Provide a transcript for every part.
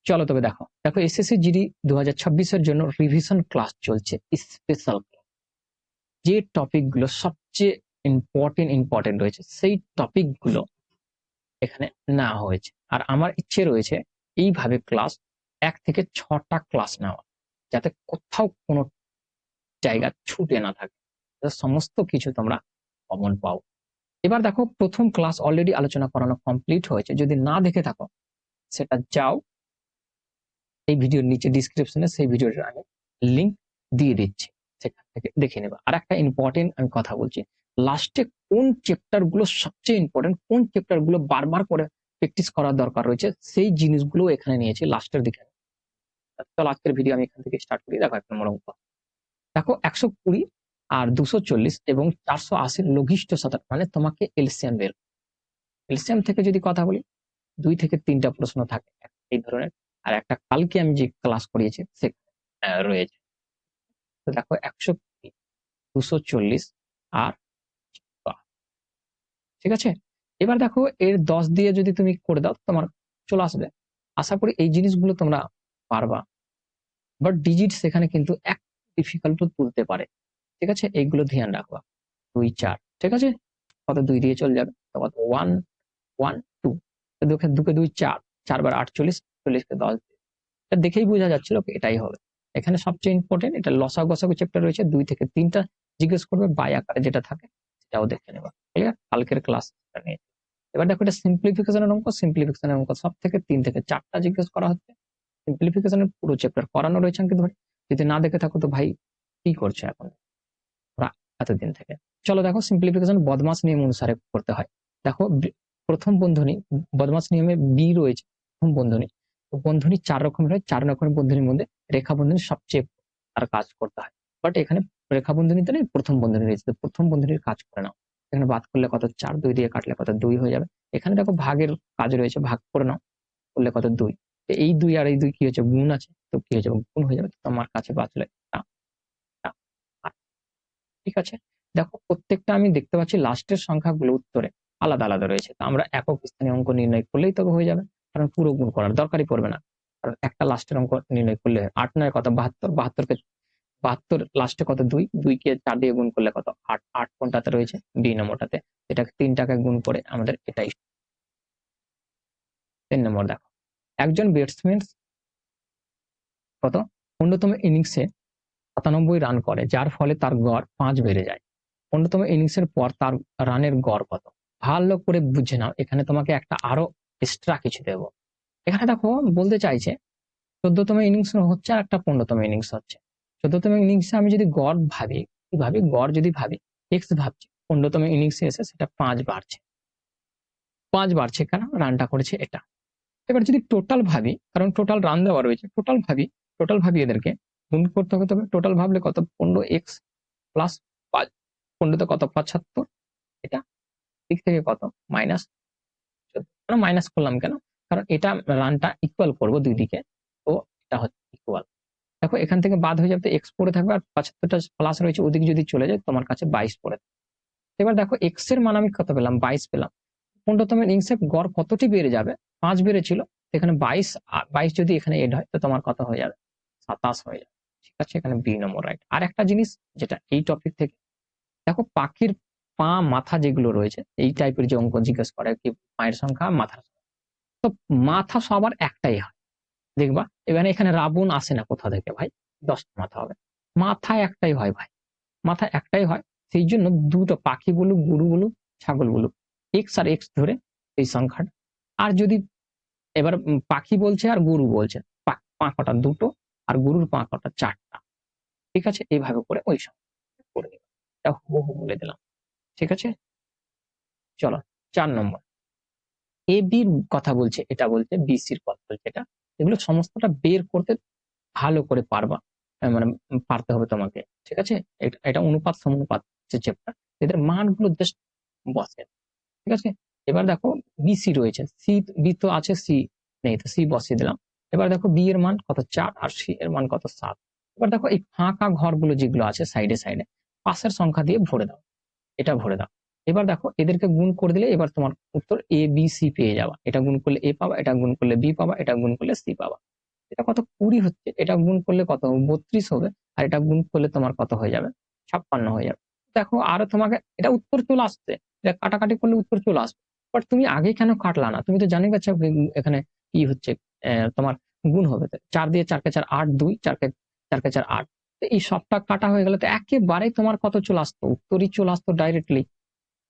চলো তবে দেখো দেখো এসএসসি জিডি 2026 জন্য রিভিশন ক্লাস চলছে, স্পেশাল ক্লাস। যে টপিক গুলো সবচেয়ে ইম্পর্টেন্ট রয়েছে সেই টপিক গুলো এখানে না হয়েছে। আর আমার ইচ্ছে রয়েছে এইভাবে ক্লাস 1 থেকে 6টা ক্লাস নেওয়া, যাতে কোথাও কোনো জায়গা ছুটে না থাকে, যাতে সমস্ত কিছু তোমরা কমন পাও। এবার দেখো প্রথম ক্লাস অলরেডি আলোচনা করানো কমপ্লিট হয়েছে, যদি না দেখে থাকো সেটা যাও, এই ভিডিওর নিচে ডিসক্রিপশনে সেই ভিডিওর আমি লিংক দিয়ে দিচ্ছি, সেখান থেকে দেখে নেবা। আর একটা ইম্পর্টেন্ট আমি কথা বলছি, লাস্টে কোন চ্যাপ্টার গুলো সবচেয়ে ইম্পর্টেন্ট, কোন চ্যাপ্টার গুলো বারবার করে প্র্যাকটিস করার দরকার রয়েছে, সেই জিনিসগুলো এখানে নিয়েছি লাস্টের দিকে। চলো আজকের ভিডিও আমি এখান থেকে স্টার্ট করি। দেখো 1 নম্বর অঙ্ক, দেখো 120 আর 240 এবং 480 লঘিষ্ঠ শতক, মানে তোমাকে এলসিএম বের। এলসিএম থেকে যদি কথা বলি 2 থেকে 3টা প্রশ্ন থাকে এই ধরনের, আর একটা কালকে আমি যে ক্লাস করিয়েছি সেখানে রয়েছে। তো দেখো 120, 240 আর 480, ঠিক আছে। এবার দেখো এর 10 দিয়ে যদি তুমি করে দাও তোমার চলে আসবে। আশা করি এই জিনিসগুলো তোমরা পারবা, বাট ডিজিট সেখানে কিন্তু এক ডিফিকাল্ট তুলতে পারে, ঠিক আছে। এইগুলো ধ্যান রাখবা। 2 4, ঠিক আছে। কত 2 দিয়ে চলে যাবে, তো কত 1 1 2, তো দুকে 2 4, 4 বার 48, 40 কে 10, এটা দেখেই বোঝা যাচ্ছিল এটাই হবে। এখানে সবচেয়ে ইম্পর্টেন্ট এটা লসাগু গসাগু চ্যাপ্টার রয়েছে, 2 থেকে 3টা জিজ্ঞেস করবে, বাই আকারে যেটা থাকে সেটাও দেখে নেবা, ক্লিয়ার। কালকের ক্লাস নিয়ে এবার দেখো এটা সিম্পলিফিকেশনের অঙ্ক। সিম্পলিফিকেশনের অঙ্ক সব থেকে 3 থেকে 4টা জিজ্ঞেস করা হচ্ছে। সিম্পলিফিকেশনের পুরো চ্যাপ্টার করানো রয়েছে অঙ্কিত ভাই, যদি না দেখে থাকো তো ভাই কি করছো এখন ওরা এতদিন থেকে। চলো দেখো সিম্পলিফিকেশন বদমাস নিয়ম অনুসারে করতে হয়। দেখো প্রথম বন্ধনী বদমাস নিয়মে বি রয়েছে, প্রথম বন্ধনী। তো বন্ধনী 4 রকমের হয়, 4 রকমের বন্ধনীর মধ্যে রেখা বন্ধনী সবচেয়ে তার কাজ করতে হয়, বাট এখানে রেখা বন্ধনীতে নেই, প্রথম বন্ধনী রয়েছে, তো প্রথম বন্ধনীর কাজ করে নাও। এখানে বাদ করলে কত 4, 2 দিয়ে কাটলে কত 2 হয়ে যাবে। এখানে দেখো ভাগের কাজ রয়েছে, ভাগ করে নাও, করলে কত 2। এই 2 আর এই 2 কি হচ্ছে, গুণ আছে, তো কি হয়ে যাবে, গুণ হয়ে যাবে। তোমার কাছে বাঁচলে ঠিক আছে। দেখো প্রত্যেকটা আমি দেখতে পাচ্ছি লাস্টের সংখ্যাগুলো উত্তরে আলাদা আলাদা রয়েছে, তো আমরা একক স্থানীয় অঙ্ক নির্ণয় করলেই তবে হয়ে যাবে, কারণ পুরো গুণ করার দরকারই পড়বে না, কারণ একটা লাস্টের অঙ্ক নির্ণয় করলে 8 9 কত 72, 72 লাস্টে কত 2, 2 কে 4 দিয়ে গুণ করলে কত 8, 8 কোনটাতে রয়েছে বি নম্বরটাতে, এটাকে 3টাকে গুণ করে আমাদের এটাই। 3 নম্বর দেখো একজন ব্যাটসম্যান কত 15তম ইনিংসে 97 রান করে, যার ফলে তার গড় 5 বেড়ে যায়। 15তম ইনিংসের পর তার রানের গড় কত, ভালো করে বুঝে নাও। এখানে তোমাকে একটা আরো এক্সট্রা কিছু দেবো। এখানে দেখো বলতে চাইছে 14তম ইনিংস হচ্ছে আর একটা 15তম ইনিংস হচ্ছে। 14তম ইনিংসে আমি যদি গড় ভাবি, কি ভাবি, গড় যদি ভাবি এক্স ভাবছি, 15তম ইনিংসে এসে সেটা 5 বাড়ছে। 5 বাড়ছে কেন, রানটা করেছে এটা। এবার যদি টোটাল ভাবি, কারণ টোটাল রান দেওয়া রয়েছে, টোটাল ভাবি এদেরকে গুণ করতে হবে। তবে টোটাল ভাবলে কত 15x প্লাস 5, 15 তে কত 75, এটা দিক থেকে কত মাইনাস 14, মাইনাস করলাম কেন, কারণ এটা রানটা ইকুয়াল করবো দুই দিকে, তো এটা হচ্ছে ইকুয়াল। দেখো এখান থেকে বাদ হয়ে যাবে, এক্স পড়ে থাকবে, আর 75টা প্লাস রয়েছে ওদিকে যদি চলে যায় তোমার কাছে 22 পড়ে থাকবে। এবার দেখো এক্স এর মান আমি কত পেলাম, 22 পেলাম। 15তম ইনিংসে গড় কতটি বেড়ে যাবে, 5 বেড়েছিল, এখানে 22 যদি এখানে এড হয় তো তোমার কত হয়ে যাবে, 27 হয়ে যাবে, ঠিক আছে। এখানে বি নম্বর রাইট। আর একটা জিনিস যেটা এই টপিক থেকে, দেখো পাখির পা মাথা যেগুলো রয়েছে এই টাইপের যে অঙ্ক জিজ্ঞেস করে কি, পায়ের সংখ্যা মাথার সংখ্যা, তো মাথা সবার একটাই হয় দেখবা। এবার এখানে রাবণ আসে না কোথা থেকে ভাই, 10টা মাথা হবে, মাথা একটাই হয় ভাই, মাথা একটাই হয়। সেই জন্য দুটো পাখি বলুক, গরু বলুক, ছাগল বলুক, এক্স আর এক্স ধরে এই সংখ্যাটা। আর যদি এবার পাখি বলছে আর গরু বলছে, পা কটা 2টো আর গরুর পা কটা 4টা, ঠিক আছে। এইভাবে করে ওই সংখ্যা করে দিলাম, এটা হুবহু বলে দিলাম, ঠিক আছে। চলো 4 নম্বর, এ বির কথা বলছে, এটা বলছে বিসির কথা বলছে, এটা এগুলো সমস্তটা বের করতে ভালো করে পারবা, মানে পারতে হবে তোমাকে, ঠিক আছে। এটা অনুপাত সমানুপাত যে চ্যাপ্টার, এদের মানগুলো জাস্ট বসে, ঠিক আছে। এবার দেখো বিসি রয়েছে, সি বি তো আছে, সি নেই, তো সি বসিয়ে দিলাম। এবার দেখো বি এর মান কত 4 আর সি এর মান কত 7। এবার দেখো এই ফাঁকা ঘরগুলো যেগুলো আছে সাইডে সাইডে পাশের সংখ্যা দিয়ে ভরে দাও, এটা ভরে দাও। এবার দেখো এদেরকে গুণ করে দিলে এবার তোমার উত্তর এ বি সি পেয়ে যাবা, এটা গুণ করলে এ পাবা, এটা গুণ করলে বি পাবা, এটা গুণ করলে সি পাবা। এটা কত 20 হচ্ছে, এটা গুণ করলে কত 32 হবে, আর এটা গুণ করলে তোমার কত হয়ে যাবে 56 হয়ে যাবে। দেখো আরো তোমাকে এটা উত্তর চলে আসছে, এটা কাটাকাটি করলে উত্তর চলে আসবে। বাট তুমি আগে কেন কাটলা না? তুমি তো জানোই বাচ্চা এখানে কি হচ্ছে, তোমার গুণ হবে। 4 দিয়ে 4 কে 4 8, 2 4 কে 4 কে 4 8। তো এই সবটা কাটা হয়ে গেলে তো একেবারে তোমার কত চলে আসতো, উত্তরই চলে আসতো ডাইরেক্টলি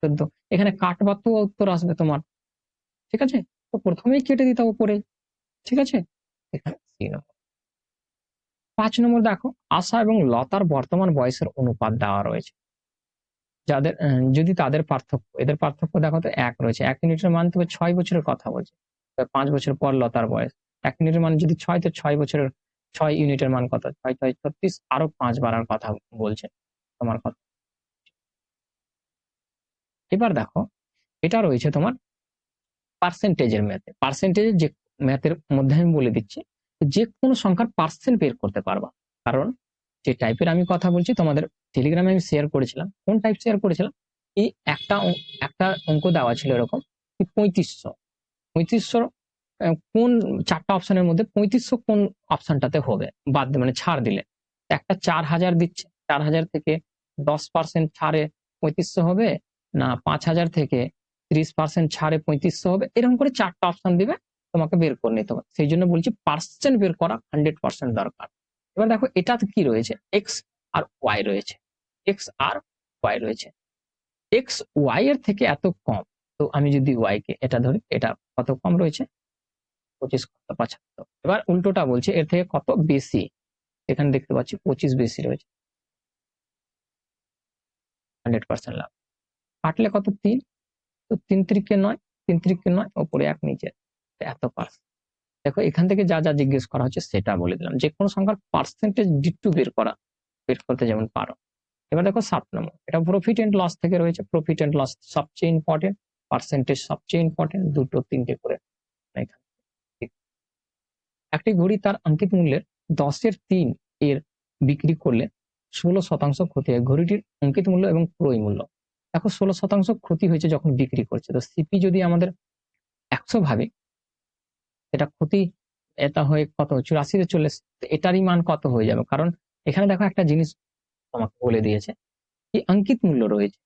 14। এখানে কাটবা তো উত্তর আসবে তোমার, ঠিক আছে? তো প্রথমেই কেটে দিতে উপরে, ঠিক আছে? এখানে 5 নম্বর দেখো, আশা এবং লতার বর্তমান বয়সের অনুপাত দেওয়া রয়েছে। যাদের যদি তাদের পার্থক্য, এদের পার্থক্য দেখো তো 1 রয়েছে। 1 ইউনিটের মান তবে 6 বছরের কথা বলছে। 5 বছর পর লতার বয়স। 1 ইউনিটের মান যদি 6, তো 6 বছরের 6 ইউনিটের মান কত? 6 6 36, আরো 5 বাড়ার কথা বলছে তোমার কথা। এবার দেখো, এটা রয়েছে তোমার পার্সেন্টেজের ম্যাথে। পার্সেন্টেজের যে ম্যাথের মধ্যে আমি বলে দিচ্ছি, যে কোনো সংখ্যার পার্সেন্ট বের করতে পারবা। কারণ যে টাইপের আমি কথা বলছি তোমাদের টেলিগ্রামে আমি শেয়ার করেছিলাম। কোন টাইপ শেয়ার করেছিলাম? এই একটা অঙ্ক দেওয়া ছিল এরকম, 3500 3500 কোন 4টা অপশনের মধ্যে 3500 কোন অপশনটাতে হবে বাদ মানে ছাড় দিলে। একটা 4000 দিচ্ছে, 4000 থেকে 10% ছাড়ে 3500 হবে, না 5000 থেকে 30% ছাড়ে 3500 হবে, এরকম করে 4টা অপশন দিবে, তোমাকে বের করে নিতে হবে। সেই জন্য বলছি পার্সেন্ট বের করা 100% দরকার। এবার দেখো এটা কি রয়েছে, এক্স আর ওয়াই রয়েছে, এক্স আর ওয়াই রয়েছে। এক্স ওয়াই এর থেকে এত কম, তো আমি যদি ওয়াই কে এটা ধরি, এটা কত কম রয়েছে, 25 কত 75। এবার উল্টোটা বলছে এর থেকে কত বেশি, এখানে দেখতে পাচ্ছি 25 বেশি রয়েছে, 100% লাভ। কাটলে কত 3, তো 3 3 9, 3 3 9, ওপরে 1 নিচে এত পার্সেন্ট। দেখো এখান থেকে যা যা জিজ্ঞেস করা হচ্ছে সেটা বলে দিলাম, যে কোনো সংখ্যার পার্সেন্টেজ ডিট্টু বের করতে যেমন পারো। এবার দেখো 7 নম্বর, এটা প্রফিট এন্ড লস থেকে রয়েছে। প্রফিট এন্ড লস সবচেয়ে ইম্পর্টেন্ট, পার্সেন্টেজ সবচেয়ে ইম্পর্টেন্ট, দুটো তিনটে করে এখানে। একটি ঘড়ি তার অঙ্কিত মূল্যের 10/3 এর বিক্রি করলে 16% ক্ষতি হয়। ঘড়িটির অঙ্কিত মূল্য এবং ক্রয় মূল্য দেখো 16% ক্ষতি হয়েছে যখন বিক্রি করছে। তো সিপি যদি আমাদের 100 ভাবে, এটা ক্ষতি এটা হয়ে কত 84-তে চলে এসেছে, তো এটারই মান কত হয়ে যাবে? কারণ এখানে দেখো একটা জিনিস তোমাকে বলে দিয়েছে, কি অঙ্কিত মূল্য রয়েছে,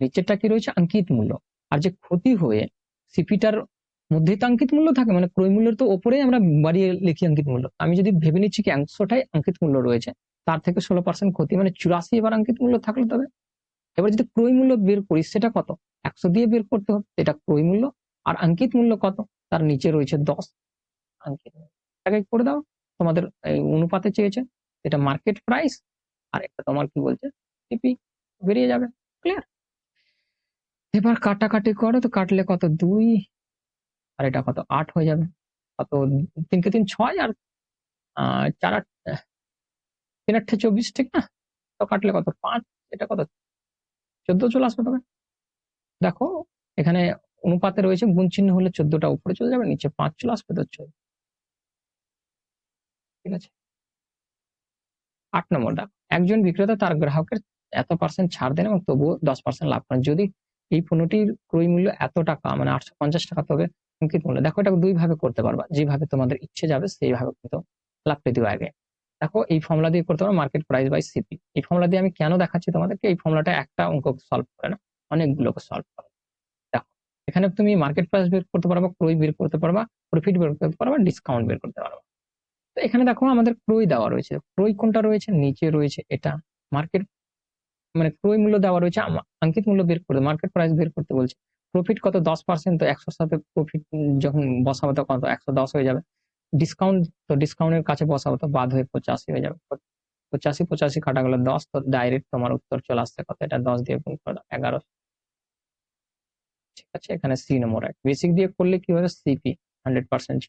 নিচেরটা কি রয়েছে অঙ্কিত মূল্য, আর যে ক্ষতি হয়ে সিপিটার মধ্যেই তো অঙ্কিত মূল্য থাকে, মানে ক্রয় মূল্যের তো ওপরেই আমরা বাড়িয়ে লিখি অঙ্কিত মূল্য। আমি যদি ভেবে নিচ্ছি কি 100টাই অঙ্কিত মূল্য রয়েছে, তার থেকে 16% ক্ষতি, মানে 84 এবার অঙ্কিত মূল্য থাকলে তবে। এবার যদি ক্রয় মূল্য বের করি সেটা কত, 100 দিয়ে বের করতে হবে, এটা ক্রয় মূল্য। আর অঙ্কিত মূল্য কত, তার নিচে রয়েছে 10 অঙ্কিত মূল্য। এটাকে করে দাও, তোমাদের এই অনুপাতে চেয়েছে, এটা মার্কেট প্রাইস, আর একটা তোমার কি বলছে সিপি, বেরিয়ে যাবে। ক্লিয়ার? এবার কাটাকাটি করো, তো কাটলে কত 2, আর এটা কত 8 হয়ে যাবে। কত 3 কে 3 6, আর 4 8 3 8 24, ঠিক না? তো কাটলে কত 5, এটা কত 14 চলে আসবে তবে। দেখো এখানে অনুপাতে রয়েছে, গুণ চিহ্ন হলে 14টা উপরে চলে যাবে, নিচে 5 চলে আসবে, তো 14। ঠিক আছে? 8 নম্বর দেখো, একজন বিক্রেতা তার গ্রাহকের এত পার্সেন্ট ছাড় দেন এবং তবুও 10% লাভ করেন। যদি এই পণ্যটির ক্রয় মূল্য এত টাকা, মানে 850 টাকা, তবে অঙ্কিত মূল্য। দেখো এটা দুই ভাবে করতে পারবা, যেভাবে তোমাদের ইচ্ছে যাবে সেইভাবে কিন্তু লাভটা দিও আগে। দেখো এই ফর্মুলা দিয়ে করতে পারো, মার্কেট প্রাইস বাই সিপি। এই ফর্মুলা দিয়ে আমি কেন দেখাচ্ছি তোমাদেরকে, এই ফর্মুলাটা একটা অঙ্ক সলভ করে না, অনেকগুলোকে সলভ করে। দেখো এখানে তুমি মার্কেট প্রাইস বের করতে পারবা, ক্রয় বের করতে পারবা, প্রফিট বের করতে পারবা, ডিসকাউন্ট বের করতে পারবা। তো এখানে দেখো আমাদের ক্রয় দেওয়া রয়েছে, ক্রয় কোনটা রয়েছে, নিচে রয়েছে এটা মার্কেট, মানে ক্রয় মূল্য দেওয়া রয়েছে, অঙ্কিত মূল্য বের করতে, মার্কেট প্রাইস বের করতে বলছে। প্রফিট কত 10%, তো 100 সাথে প্রফিট যখন বসাবো তখন কত 110 হয়ে যাবে। ডিসকাউন্ট, তো ডিসকাউন্টের কাছে বসাবো তো বাদ হয়ে 85 হয়ে যাবে। 85 কাটা গেল 10, তো ডাইরেক্ট তোমার উত্তর চলে আসছে কত, এটা 10 দিয়ে গুণ করে দাও, 11। ঠিক আছে? এখানে সি নম্বর এক, বেসিক দিয়ে করলে কি হবে, সিপি 100%,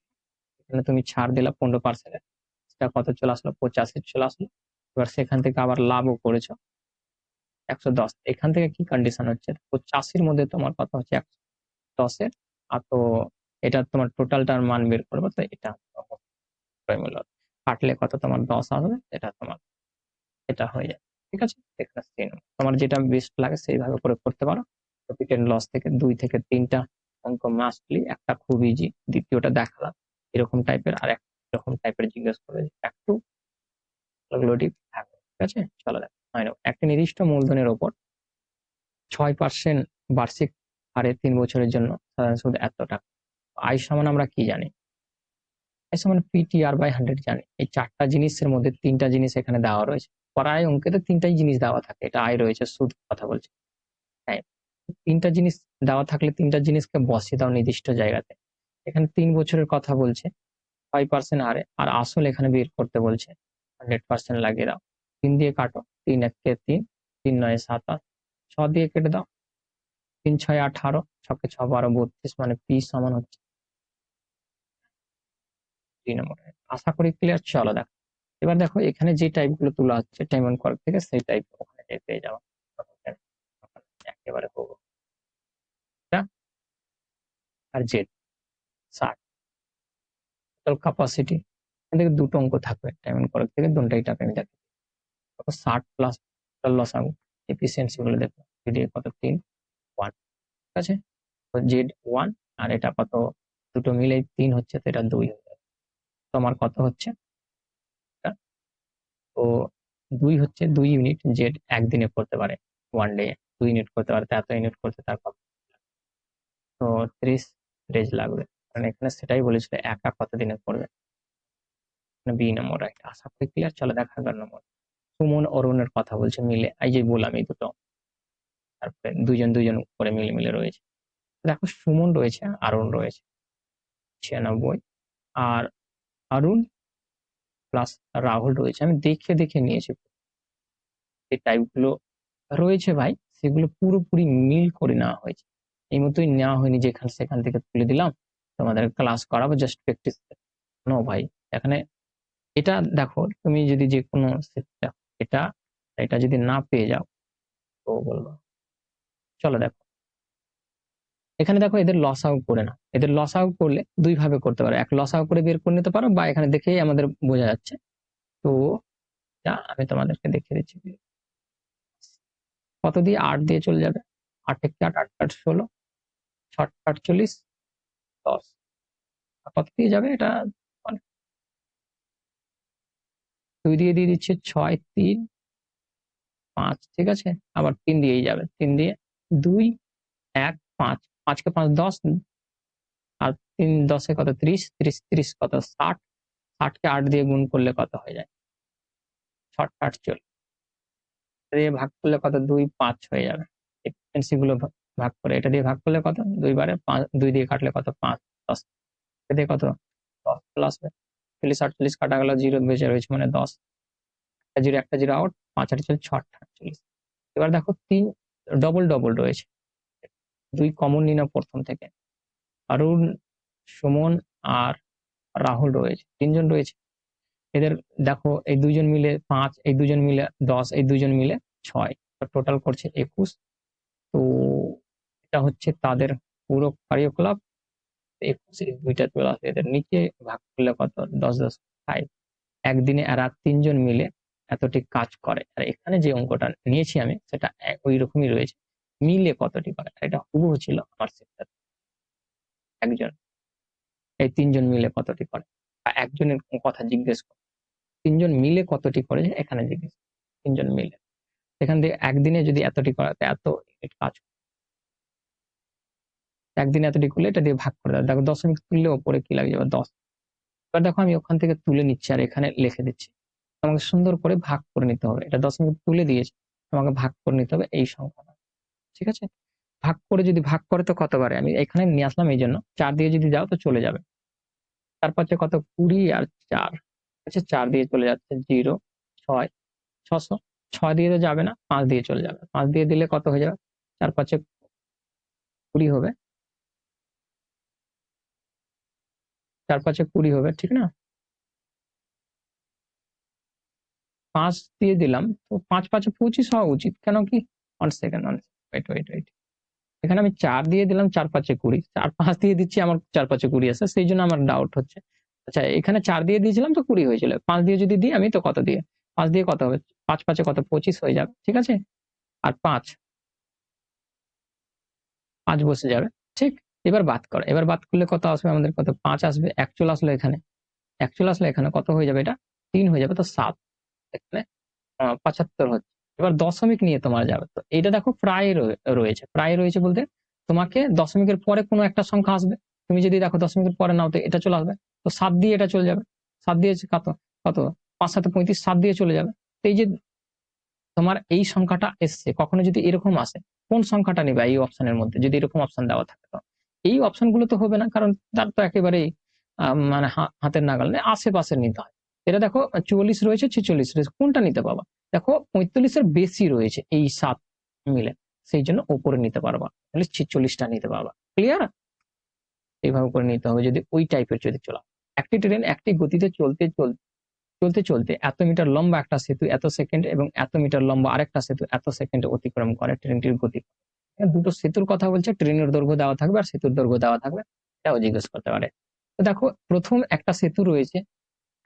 এখানে তুমি ছাড় দিলা 15%, সেটা কত চলে আসলো, 85 চলে আসলো। এবার সেখান থেকে আবার লাভও করেছো 110, এখান থেকে কি কন্ডিশন হচ্ছে, 85-র মধ্যে তোমার কত হচ্ছে 110-এর, আর তো এটা তোমার টোটালটার মান বের করবো, তো এটা ক্রয় মূল্য কাটলে কত তোমার 10 আসবে, এটা তোমার এটা হয়ে যায়। ঠিক আছে? এখানে সি নম্বর, তোমার যেটা বেস্ট লাগে সেইভাবে করে করতে পারো। প্রফিট এন্ড লস থেকে 2 থেকে 3টা অঙ্ক মাস্টলি, একটা খুব ইজি, দ্বিতীয়টা দেখালাম এরকম টাইপের, আর এরকম টাইপের জিজ্ঞেস করবে, একটু ক্যালকুলেটিভ থাকবে। ঠিক আছে? চলো দেখো। একটা নির্দিষ্ট মূলধনের উপর 6% বার্ষিক হারে 3 বছরের জন্য সাধারণ সুদ এত টাকা। আয় সমান আমরা কি জানি? আয় সমান PTR/100 জানি। এই 4টা জিনিসের মধ্যে 3টা জিনিস এখানে দেওয়া রয়েছে। পড়ায় অঙ্কে তো 3টাই জিনিস দেওয়া থাকে। এটা আয় রয়েছে, সুদ কথা বলছি। হ্যাঁ, 3টা জিনিস দেওয়া থাকলে 3টা জিনিসকে বসিয়ে দাও নির্দিষ্ট জায়গাতে। এখানে 3 বছরের কথা বলছে 5% হারে, আর আসল এখানে বের করতে বলছে 100% লাগিয়ে দাও। 3 দিয়ে কাটো, 3 একে 3, 3 9 27, 6 দিয়ে কেটে দাও, 3 6 18, 6 কে 6 12 32, মানে P সমান হচ্ছে 3 নম্বর। আশা করি ক্লিয়ার। চলো দেখো, এবার দেখো এখানে যে টাইপ গুলো তোলা হচ্ছে ডায়মন্ড কর্ক থেকে, সেই টাইপ ওখানে পেয়ে যাওয়া একেবারে করবো। আর জেড 60 টোটাল ক্যাপাসিটি, এখান থেকে দুটো অঙ্ক থাকবে ডায়মন্ড কর্ক থেকে, দুটোই টাকা আমি দেখো 60 plus total loss out efficiency গুলো দেখো, যদি কত 3 1, ঠিক আছে? তো জেড 1 আর এটা কত, দুটো মিলে 3 হচ্ছে, তো এটা 2 হয়ে যাবে। তোমার কত হচ্ছে? তো 2 হচ্ছে 2 ইউনিট জেড একদিনে করতে পারে, ওয়ান ডে 2 ইউনিট করতে পারে, তো এত ইউনিট করতে তার কত? তো 30 লাগবে, কারণ এখানে সেটাই বলেছিল একা কত দিনে করবে। বি নম্বর রাইট। আশা করি ক্লিয়ার। চলো দেখা গেল নম্বর। সুমন অরুণের কথা বলছে মিলে, এই যে বললাম এই দুটো, তারপরে দুজন দুজন করে মিলে মিলে রয়েছে। দেখো সুমন রয়েছে, অরুণ রয়েছে 96, আর অরুণ প্লাস রাহুল রয়েছে। আমি দেখে দেখে নিয়েছি যে টাইপ গুলো রয়েছে ভাই, সেগুলো পুরোপুরি মিল করে নেওয়া হয়েছে। এই মতোই নেওয়া হয়নি যেখান সেখান থেকে তুলে দিলাম তোমাদের ক্লাস করাবো জাস্ট প্র্যাকটিস। নো ভাই, এখানে এটা দেখো, তুমি যদি যে কোনো এটা এটা যদি না পেয়ে যাও তো বলবো। চলো দেখো, এখানে দেখো এদের লস আউট করে না, এদের লস আউট করলে দুই ভাবে করতে পারো, এক লস আউট করে বের করে নিতে পারো, বা এখানে দেখেই আমাদের বোঝা যাচ্ছে। তো আমি তোমাদেরকে দেখিয়ে দিচ্ছি। কত দিয়ে 8 দিয়ে চলে যাবে, 8 থেকে 8, 8 8 16, 6 48, 10, কত দিয়ে যাবে এটা, 2 দিয়ে দিয়ে দিচ্ছে 6 3 5, ঠিক আছে? আবার 3 দিয়েই যাবে, 3 দিয়ে 2 1 5, 5 কে 5 10, আর 3 10 এ কত 30, 30 30 কত 60, 60 কে 8 দিয়ে গুণ করলে কত হয়ে যায়, 6 8 40 দিয়ে ভাগ করলে কত, 2 5 হয়ে যাবে। এফিসিয়েন্সি গুলো ভাগ করে, এটা দিয়ে ভাগ করলে কত, 2 বারে 5, 2 দিয়ে কাটলে কত 5 10, এটা দিয়ে কত 10 প্লাস 40 48 কাটা গেল, 0 বেঁচে রয়েছে মানে 10, একটা 0 একটা 0 আউট, 5 8 40 6 48। এবার দেখো 3 ডবল ডবল রয়েছে, 2 কমন নিয়ে নাও প্রথম থেকে। অরুণ, সুমন আর রাহুল রয়েছে, 3 জন রয়েছে। এদের দেখো এই 2 জন মিলে 5, এই 2 জন মিলে 10, এই 2 জন মিলে 6, টোটাল করছে 21। তো এটা হচ্ছে তাদের পুরো কার্যকলাপ। 21 এই দুইটা চলে আসে, এদের নিচে ভাগ করলে কত, 10 10 5। একদিনে এরা 3 জন মিলে এতটি কাজ করে, আর এখানে যে অঙ্কটা নিয়েছি আমি সেটা ওই রকমই রয়েছে, মিলে কতটি করে, আর এটা হুবহু ছিল আমার সেক্টর। একজন, এই 3 জন মিলে কতটি করে, বা একজনের কথা জিজ্ঞেস করে, 3 জন মিলে কতটি করে এখানে জিজ্ঞেস, 3 জন মিলে এখান থেকে একদিনে যদি এতটি করাতে এত ইউনিট কাজ, একদিনে এতটি করলে এটা দিয়ে ভাগ করে দাও। দেখো দশমিক তুললে ওপরে কি লাগে যাবে 10। এবার দেখো আমি ওখান থেকে তুলে নিচ্ছি আর এখানে লিখে দিচ্ছি, আমাকে সুন্দর করে ভাগ করে নিতে হবে। এটা দশমিক তুলে দিয়েছে, আমাকে ভাগ করে নিতে হবে এই সংখ্যাটা, ঠিক আছে? ভাগ করে যদি ভাগ করে তো কতবারে, আমি এখানে নিয়ে আসলাম এই জন্য, 4 দিয়ে যদি যাও তো চলে যাবে, 4 5 কত 20 আর 4, আচ্ছা 4 দিয়ে চলে যাচ্ছে 0 6 600, 6 দিয়ে তো যাবে না, 5 দিয়ে চলে যাবে, 5 দিয়ে দিলে কত হয়ে যাবে, 4 5 20 হবে, 4 5 20 হবে, ঠিক না? 5 দিয়ে দিলাম, তো 5 5 25 হওয়া উচিত, কেন কি, 1 সেকেন্ড, ওয়েট, এখানে আমি 4 দিয়ে দিলাম, 4 5 20, 4 5 দিয়ে দিচ্ছি, আমার 4 5 20 আছে, সেই জন্য আমার ডাউট হচ্ছে। আচ্ছা এখানে 4 দিয়ে দিয়েছিলাম তো 20 হয়েছিল, 5 দিয়ে যদি দিই আমি তো কত দিয়ে, 5 দিয়ে কত হবে, 5 5 কত 25 হয়ে যাবে, ঠিক আছে? আর 5 5 বসে যাবে, ঠিক? এবার বাদ করো, এবার বাদ করলে কত আসবে আমাদের, কত 5 আসবে, 1 চলে আসলো এখানে, অ্যাকচুয়াল আসলে এখানে কত হয়ে যাবে, এটা 3 হয়ে যাবে, তো 7 এখানে 75 হচ্ছে। এবার দশমিক নিয়ে তোমার যাবে, তো এটা দেখো প্রায় রয়েছে, প্রায় রয়েছে বলতে তোমাকে দশমিকের পরে কোনো একটা সংখ্যা আসবে, তুমি যদি দেখো দশমিকের পরে নাও তো এটা চলে আসবে, তো 7 দিয়ে এটা চলে যাবে, 7 দিয়ে কত কত 5 7 35, 7 দিয়ে চলে যাবে। তো এই যে তোমার এই সংখ্যাটা এসছে, কখনো যদি এরকম আসে কোন সংখ্যাটা নেবে এই অপশনের মধ্যে, যদি এরকম অপশন দেওয়া থাকে, তো এই অপশনগুলো তো হবে না, কারণ তার তো একেবারেই মানে হাতের নাগাল নেই, আশেপাশে নিতে হয়। এটা দেখো 44 রয়েছে, 46 রয়েছে, কোনটা নিতে পারবা? দেখো 45-এর বেশি রয়েছে এই 7 মিলে, সেই জন্য ওপরে নিতে পারবা, তাহলে 46টা নিতে পারবা। ক্লিয়ার? এইভাবে করে নিতে হবে যদি ওই টাইপের যদি চলা। একটি ট্রেন একটি গতিতে চলতে চলতে চলতে চলতে এত মিটার লম্বা একটা সেতু এত সেকেন্ড এবং এত মিটার লম্বা আরেকটা সেতু এত সেকেন্ডে অতিক্রম করে, ট্রেনটির গতি। দুটো সেতুর কথা বলছে, ট্রেনের দৈর্ঘ্য দেওয়া থাকবে আর সেতুর দৈর্ঘ্য দেওয়া থাকবে, এটাও জিজ্ঞেস করতে পারে। তো দেখো প্রথম একটা সেতু রয়েছে,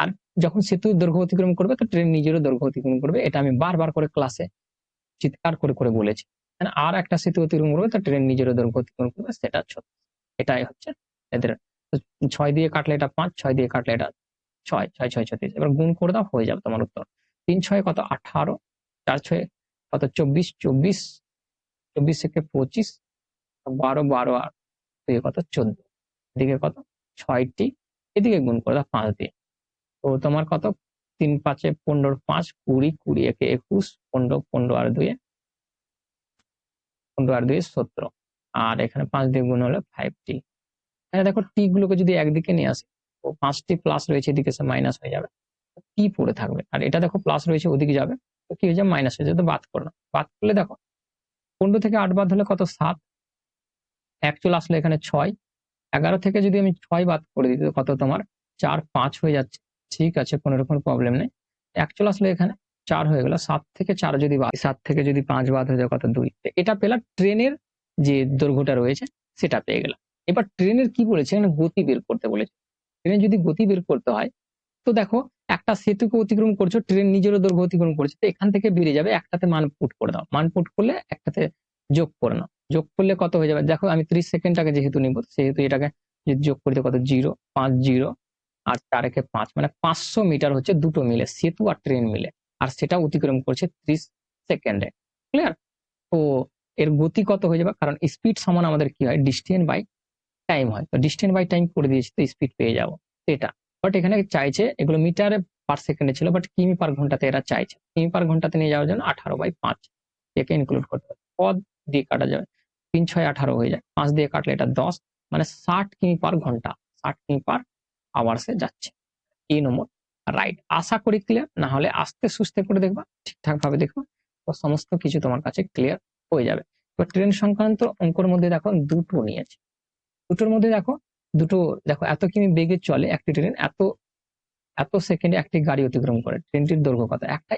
আর যখন সেতুর দৈর্ঘ্য অতিক্রম করবে তো ট্রেন নিজেরও দৈর্ঘ্য অতিক্রম করবে, এটা আমি বারবার করে ক্লাসে চিৎকার করে করে বলেছি। আর একটা সেতু অতিক্রম করবে তো ট্রেন নিজেরও দৈর্ঘ্য অতিক্রম করবে, সেটা 36। এটাই হচ্ছে এদের। 6 দিয়ে কাটলে এটা 5, 6 দিয়ে কাটলে এটা 6, 6 6 36, এবার গুণ করে দাও, হয়ে যাবে তোমার উত্তর। 3 6 কত 18, 4 6 কত 24, 24 24 থেকে 25, 12 12 আর 2 কত 14, এদিকে কত 6টি, এদিকে গুণ করে দাও 5 দিয়ে। তো তোমার কত 3 5 15, 5 20, 20 একে 21, 15 15 আর 2 15 আর 2 17, আর এখানে 5 দিয়ে গুণ হলে 5টি। এখানে দেখো টি গুলোকে যদি একদিকে নিয়ে আসি, তো 5টি প্লাস রয়েছে, এদিকে সে মাইনাস হয়ে যাবে, টি পড়ে থাকবে। আর এটা দেখো প্লাস রয়েছে ওদিকে যাবে, তো কি হয়ে যাবে মাইনাস হয়ে যাবে, তো বাদ করো না। বাদ করলে দেখো 15 থেকে 8 বাদ হলে কত 7, অ্যাকচুয়াল আসলে এখানে 6, 11 থেকে যদি আমি 6 বাদ করে দিই তো কত তোমার 4 5 হয়ে যাচ্ছে। ঠিক আছে, কোনো রকম প্রবলেম নেই। অ্যাকচুয়াল আসলে এখানে 4 হয়ে গেল, 7 থেকে 4 যদি বাদ, 7 থেকে যদি 5 বাদ হয়ে যায় কত 2, এটা পেলাম ট্রেনের যে দৈর্ঘ্যটা রয়েছে সেটা পেয়ে গেলাম। এবার ট্রেনের কি বলেছে, এখানে গতি বের করতে বলেছে। ট্রেনের যদি গতি বের করতে হয় তো দেখো একটা সেতুকে অতিক্রম করছো, ট্রেন নিজেরও দৈর্ঘ্য অতিক্রম করছে, তো এখান থেকে বেরিয়ে যাবে, একটাতে মান পুট করে দাও, মান পুট করলে একটাতে যোগ করে নাও, যোগ করলে কত হয়ে যাবে দেখো, আমি 30 সেকেন্ডটাকে যেহেতু নিব সেহেতু এটাকে যদি যোগ করতে কত 0 5 0 আর 4 একে 5, মানে 500 মিটার হচ্ছে দুটো মিলে, সেতু আর ট্রেন মিলে, আর সেটা অতিক্রম করছে 30 সেকেন্ডে। ক্লিয়ার? তো এর গতি কত হয়ে যাবে, কারণ স্পিড সমান আমাদের কি হয় ডিস্টেন্স বাই টাইম হয়, তো ডিস্টেন্স বাই টাইম করে দিয়েছি, তো স্পিড পেয়ে যাবো এটা। বাট এখানে চাইছে এগুলো মিটারে পার সেকেন্ডে ছিল, বাট কিমি পার ঘন্টাতে এরা চাইছে, কিমি পার ঘন্টাতে নিয়ে যাওয়ার জন্য 18/5 একে ইনক্লুড করতে হবে, পদ দিয়ে কাটা যাবে, 3 6 18 হয়ে যায়, 5 দিয়ে কাটলে এটা 10, মানে 60 কিমি পার ঘন্টা, 60 কিমি পার আওয়ার্সে যাচ্ছে। এই নম্বর রাইট। আশা করি ক্লিয়ার, না হলে আস্তে সুস্তে করে দেখবা, ঠিকঠাক ভাবে দেখো, তো সমস্ত কিছু তোমার কাছে ক্লিয়ার হয়ে যাবে। এবার ট্রেন সংক্রান্ত অঙ্কর মধ্যে দেখো দুটো নিয়েছে, দুটোর মধ্যে দেখো দুটো, দেখো এত কিমি বেগে চলে একটি ট্রেন, এত এত সেকেন্ডে একটি গাড়ি অতিক্রম করে, ট্রেনটির দৈর্ঘ্য কত, একটা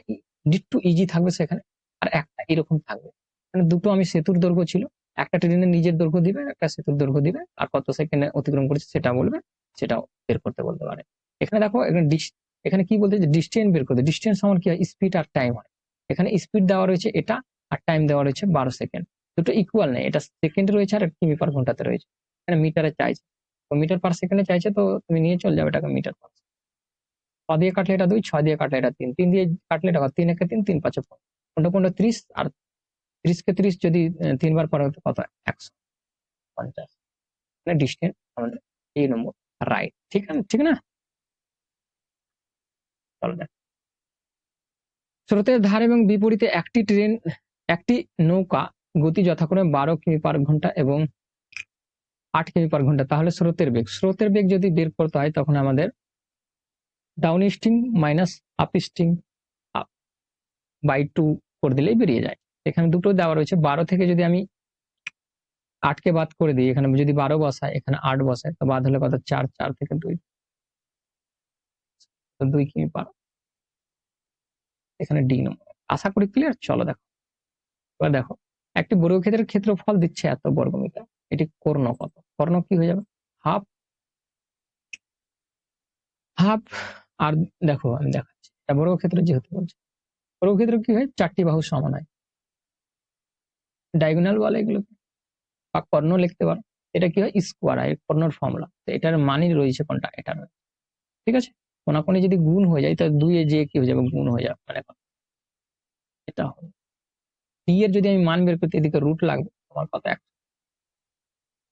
একটু ইজি থাকবে সেখানে, আর একটা এরকম থাকবে, মানে দুটো আমি সেতুর দৈর্ঘ্য ছিল, একটা ট্রেনের নিজের দৈর্ঘ্য দিবে, একটা সেতুর দৈর্ঘ্য দিবে, আর কত সেকেন্ডে অতিক্রম করেছে সেটা বলবে, সেটাও বের করতে বলতে পারে। এখানে দেখো এখানে কি বলতে, ডিস্টেন্স বের করতে, ডিস্টেন্স সমান কি হয় স্পিড আর টাইম হয়, এখানে স্পিড দেওয়া রয়েছে এটা, আর টাইম দেওয়া রয়েছে 12 সেকেন্ড, দুটো ইকুয়াল নেই, এটা সেকেন্ডে রয়েছে আর কিমি পার ঘন্টাতে রয়েছে, এখানে মিটারে চাইছে, তো মিটার পার সেকেন্ডে চাইছে, তো তুমি নিয়ে চলে যাবে এটাকে মিটার পার। 6 দিয়ে কাটলে এটা 2, 6 দিয়ে কাটলে এটা 3, 3 দিয়ে কাটলে এটা 3 একে 3, 3 5 15 15 30, আর 30 কে 30 যদি 3 বার পরে হতো কত 150, মানে ডিস্টেন্স আমাদের এই নম্বর রাইট। ঠিক আছে, ঠিক না? চলো দেখ, স্রোতের ধার এবং বিপরীতে একটি ট্রেন, একটি নৌকা গতি যথাক্রমে 12 কিমি পার ঘন্টা এবং 8 কিমি পার ঘন্টা, তাহলে স্রোতের বেগ যদি বের করতে হয় তখন আমাদের downstream minus upstream by 2 করে দিলেই বেরিয়ে যায়। এখানে দুটো দেওয়া রয়েছে, 12 থেকে যদি আমি 8 কে বাদ করে দিই, এখানে যদি 12 বসায়, এখানে 8 বসায়, তো বাদ হলে কত 4, 4 থেকে 2, তো 2 কিমি পার, এখানে ডি নম্বর। আশা করি ক্লিয়ার। চলো দেখো, এবার দেখো একটি বর্গক্ষেত্রের ক্ষেত্রফল দিচ্ছে এত বর্গমিটার, এটি কর্ণ কত, কর্ণ কি হয়ে যাবে হাফ, হাফ, আর দেখো আমি দেখাচ্ছি, এটা বর্গক্ষেত্র যেহেতু বলছি, বর্গক্ষেত্র কি হয় 4টি বাহু সমান হয়, ডায়াগোনাল বলে এগুলো, বা কর্ণ লিখতে পারো, এটা কি হয় স্কোয়ার হয়, কর্ণর ফর্মুলা, তো এটার মানই রয়েছে কোনটা, এটা রয়েছে। ঠিক আছে, কোনাকুনি যদি গুণ হয়ে যায় তাহলে 2 এ যে কি হয়ে যাবে, গুণ হয়ে যাবে, মানে এটা হবে। d এর যদি আমি মান বের করতে এদিকে রুট লাগবে, তোমার কত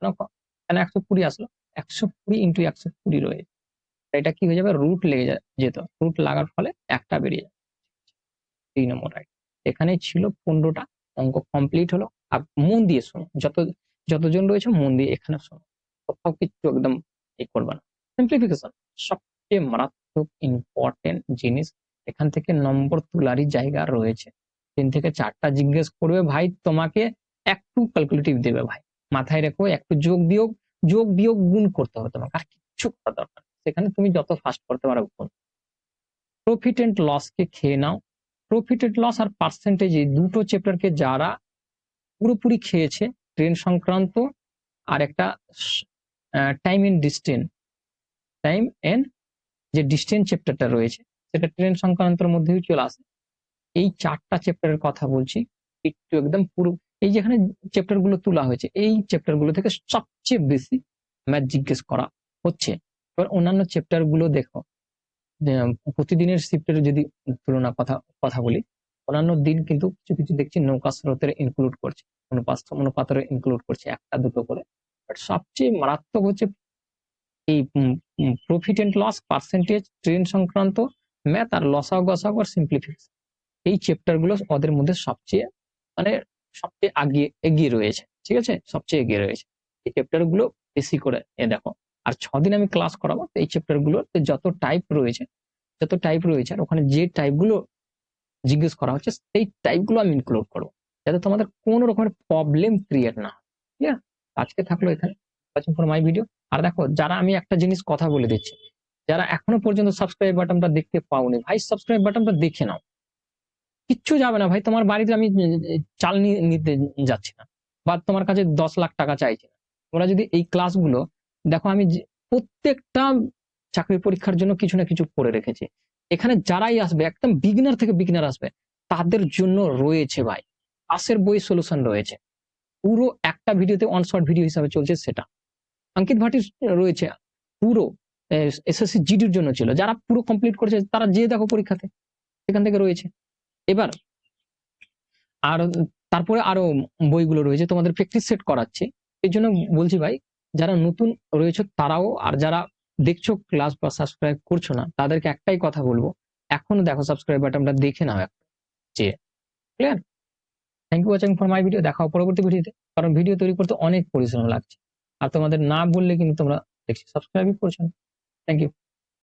100, কেন 120 আসলো, 120 ইন্টু 120 রয়েছে, এটা কি হয়ে যাবে, রুট লেগে যেত, রুট লাগার ফলে একটা বেরিয়ে যাবে। 3 নম্বর রাইট। এখানে ছিল 15টা অঙ্ক কমপ্লিট হলো। আর মন দিয়ে শোনো, যতজন রয়েছে মন দিয়ে এখানে শোনো, কোথাও কিছু একদম করবে না। সিম্পলিফিকেশন সবচেয়ে মারাত্মক ইম্পর্টেন্ট জিনিস, এখান থেকে নম্বর তোলারই জায়গা রয়েছে। 3 থেকে 4টা জিজ্ঞেস করবে ভাই, তোমাকে একটু ক্যালকুলেটিভ দেবে ভাই, মাথায় রেখো, একটু যোগ বিয়োগ গুণ করতে হবে তোমাকে, আর কিচ্ছু করা দরকার নেই। সেখানে তুমি যত ফাস্ট করতে পারো গুণ। প্রফিট এন্ড লস কে খেয়ে নাও। প্রফিট এন্ড লস আর পার্সেন্টেজ, এই দুটো চ্যাপ্টারকে যারা পুরোপুরি খেয়েছে, ট্রেন সংক্রান্ত আর একটা টাইম এন্ড যে ডিস্টেন্স চ্যাপ্টারটা রয়েছে, সেটা ট্রেন সংক্রান্তর মধ্যেই চলে আসে। এই 4টা চ্যাপ্টারের কথা বলছি, একটু একদম পুরো, এই যেখানে চ্যাপ্টার গুলো তোলা হয়েছে, এই চ্যাপ্টার গুলো থেকে সবচেয়ে বেশি ম্যাথ জিজ্ঞেস করা হচ্ছে। এবার অন্যান্য চ্যাপ্টার গুলো দেখো, প্রতিদিনের শিফটের যদি তুলনা কথা বলি, অন্যান্য দিন কিন্তু কিছু কিছু দেখছি নৌকা স্রোতের ইনক্লুড করছে, অনুপাতের ইনক্লুড করছে, একটা দুটো করে। বাট সবচেয়ে মারাত্মক হচ্ছে এই profit and loss, percentage, train সংক্রান্ত ম্যাথ, আর লসাগু গসাগু আর সিম্পলিফিকেশন, এই চ্যাপ্টার গুলো ওদের মধ্যে সবচেয়ে এগিয়ে রয়েছে। ঠিক আছে, সবচেয়ে এগিয়ে রয়েছে এই চ্যাপ্টার গুলো, বেশি করে দেখো। আর 6 দিন আমি ক্লাস করাবো, এই চ্যাপ্টার গুলো যত টাইপ রয়েছে আর ওখানে যে টাইপ গুলো জিজ্ঞেস করা হচ্ছে, সেই টাইপ গুলো আমি ইনক্লুড করবো, যাতে তোমাদের কোনো রকমের প্রবলেম ক্রিয়েট না হয়। ঠিক আছে, আজকে থাকলো এখানে, ওয়াচিং ফর মাই ভিডিও। আর দেখো, যারা, আমি একটা জিনিস কথা বলে দিচ্ছি, যারা এখনো পর্যন্ত সাবস্ক্রাইব বাটনটা দেখতে পাওনি, ভাই সাবস্ক্রাইব বাটনটা দেখে নাও। কিচ্ছু যাবে না ভাই, তোমার বাড়িতে আমি চাল নিতে যাচ্ছি না, বা তোমার কাছে 10 লাখ টাকা চাইছি না। তোমরা যদি এই ক্লাসগুলো দেখো, আমি প্রত্যেকটা চাকরির পরীক্ষার জন্য কিছু না কিছু করে রেখেছি। এখানে যারাই আসবে, একদম বিগিনার থেকে বিগিনার আসবে, তাদের জন্য রয়েছে ভাই পাশের বই সলিউশন রয়েছে, পুরো একটা ভিডিওতে ওয়ান শট ভিডিও হিসাবে চলছে সেটা। অঙ্কিত ভাটির রয়েছে পুরো, এসএসসি জিডির জন্য ছিল, যারা পুরো কমপ্লিট করেছে তারা যে দেখো পরীক্ষাতে, সেখান থেকে রয়েছে। এবার আর তারপরে আরো বইগুলো রয়েছে, তোমাদের প্র্যাকটিস সেট করাচ্ছি। এই জন্য বলছি ভাই, যারা নতুন রয়েছে তারাও, আর যারা দেখছো ক্লাস বা সাবস্ক্রাইব করছো না, তাদেরকে একটাই কথা বলবো, এখনো দেখো সাবস্ক্রাইব বাটনটা দেখে নাও একটা, যে clear. Thank you watching for my video, দেখাও পরবর্তী ভিডিওতে, কারণ ভিডিও তৈরি করতে অনেক পরিশ্রম লাগছে, আর তোমাদের না বললে কিন্তু তোমরা দেখছি সাবস্ক্রাইবই করছো না। Thank you.